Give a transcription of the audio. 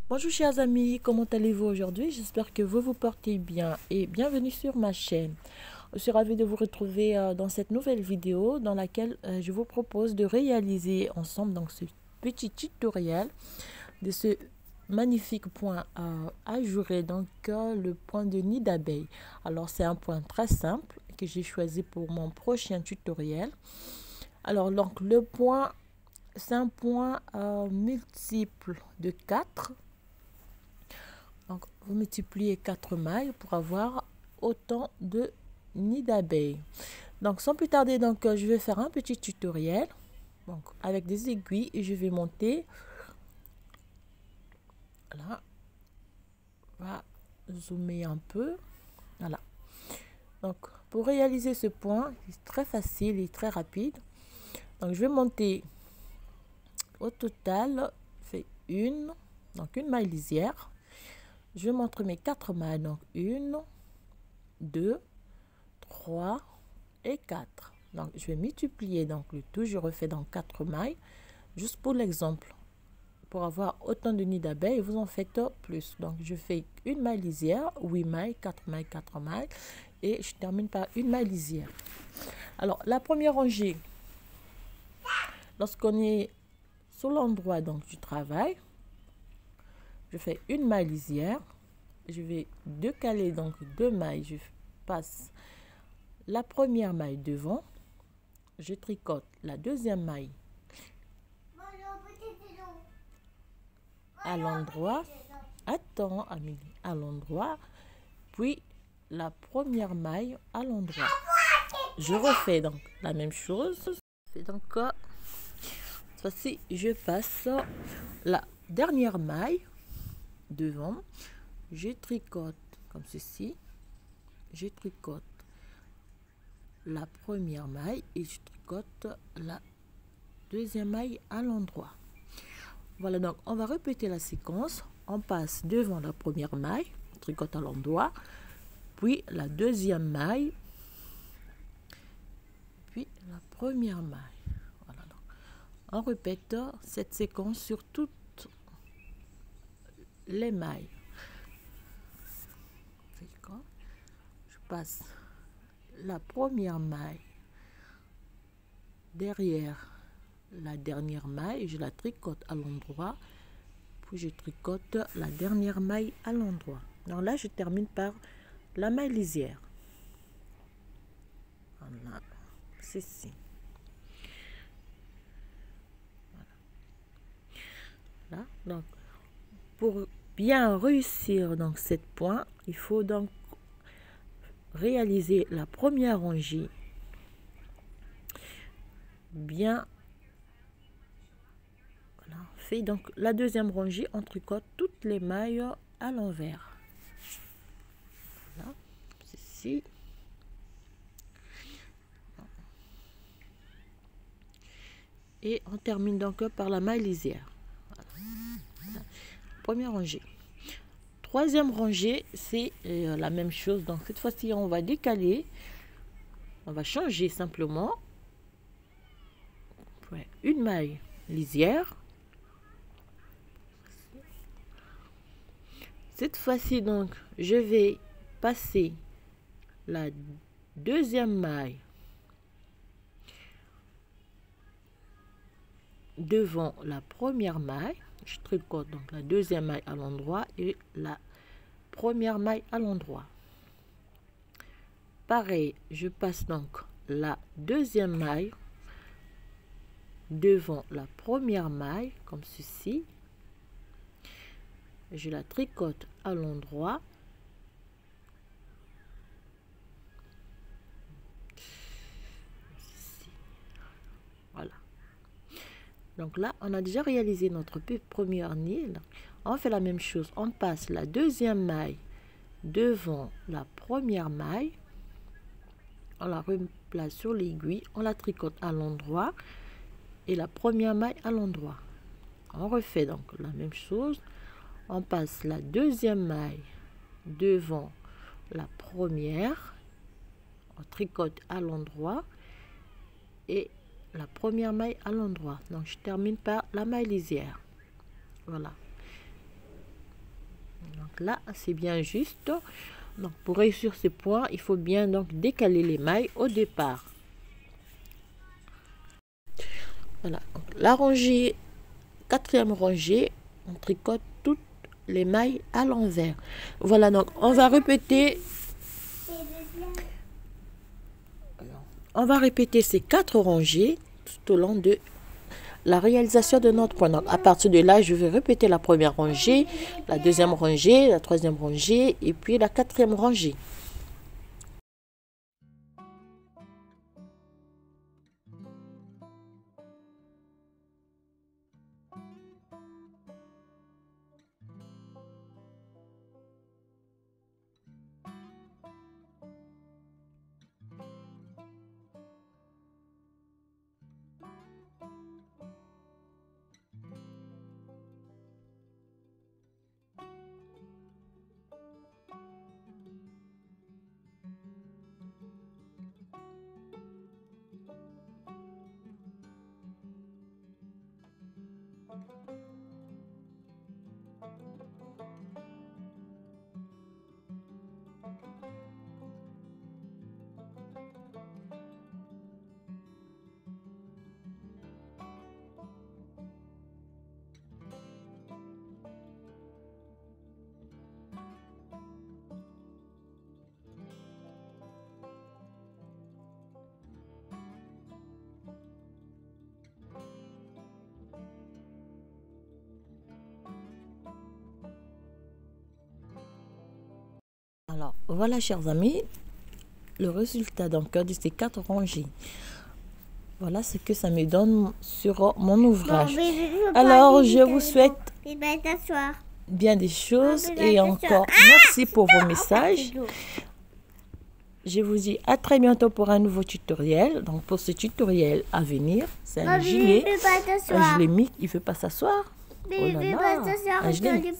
Bonjour chers amis, comment allez-vous aujourd'hui? J'espère que vous vous portez bien et bienvenue sur ma chaîne. Je suis ravie de vous retrouver dans cette nouvelle vidéo dans laquelle je vous propose de réaliser ensemble donc ce petit tutoriel de ce magnifique point à ajurer, donc le point de nid d'abeille. Alors c'est un point très simple que j'ai choisi pour mon prochain tutoriel. Alors donc le point, c'est un point multiple de 4. Donc, vous multipliez 4 mailles pour avoir autant de nids d'abeilles. Donc, sans plus tarder, donc, je vais faire un petit tutoriel. Donc, avec des aiguilles, et je vais monter. Voilà. On va zoomer un peu. Voilà. Donc, pour réaliser ce point, c'est très facile et très rapide. Donc, je vais monter au total, fait une maille lisière. Je vais montrer mes 4 mailles, donc 1, 2, 3 et 4. Donc, je vais multiplier donc le tout, je refais dans 4 mailles, juste pour l'exemple. Pour avoir autant de nids d'abeilles, vous en faites plus. Donc, je fais une maille lisière, 8 mailles, 4 mailles, 4 mailles, et je termine par une maille lisière. Alors, la première rangée, lorsqu'on est sur l'endroit donc du travail, je fais une maille lisière, je vais décaler donc 2 mailles, je passe la première maille devant, je tricote la deuxième maille à l'endroit, attends Amélie, à l'endroit, puis la première maille à l'endroit. Je refais donc la même chose. C'est donc cette fois-ci, je passe la dernière maille devant, je tricote comme ceci, je tricote la première maille et je tricote la deuxième maille à l'endroit. Voilà, donc on va répéter la séquence. On passe devant la première maille, on tricote à l'endroit, puis la deuxième maille, puis la première maille. Voilà, donc on répète cette séquence sur toutes les mailles. Je passe la première maille derrière la dernière maille, je la tricote à l'endroit, puis je tricote la dernière maille à l'endroit. Donc là, je termine par la maille lisière. Voilà, c'est ici. Voilà. Là, donc pour bien réussir donc cette point, il faut donc réaliser la première rangée bien. Voilà, fait donc la deuxième rangée, on tricote toutes les mailles à l'envers. Voilà, ceci. Et on termine donc par la maille lisière. Voilà. Première rangée. Troisième rangée, c'est la même chose. Donc cette fois-ci, on va décaler. On va changer simplement. Ouais, une maille lisière. Cette fois-ci, donc, je vais passer la deuxième maille devant la première maille. Je tricote donc la deuxième maille à l'endroit et la première maille à l'endroit. Pareil, je passe donc la deuxième maille devant la première maille comme ceci. Je la tricote à l'endroit. Voilà. Donc là, on a déjà réalisé notre première nid. On fait la même chose. On passe la deuxième maille devant la première maille. On la replace sur l'aiguille. On la tricote à l'endroit. Et la première maille à l'endroit. On refait donc la même chose. On passe la deuxième maille devant la première. On tricote à l'endroit. Et la première maille à l'endroit. Donc je termine par la maille lisière. Voilà. Donc là, c'est bien juste. Donc pour réussir ce point, il faut bien donc décaler les mailles au départ. Voilà, donc la rangée, quatrième rangée, on tricote toutes les mailles à l'envers. Voilà, donc on va répéter. On va répéter ces 4 rangées tout au long de la réalisation de notre point. Donc à partir de là, je vais répéter la première rangée, la deuxième rangée, la troisième rangée et puis la quatrième rangée. Alors voilà chers amis, le résultat donc de ces 4 rangées. Voilà ce que ça me donne sur mon ouvrage. Alors je vous souhaite bien des choses et encore merci pour vos messages. Je vous dis à très bientôt pour un nouveau tutoriel. Donc pour ce tutoriel à venir, c'est un gilet. Je l'ai mis, il ne veut pas s'asseoir. Oh là là, un gilet.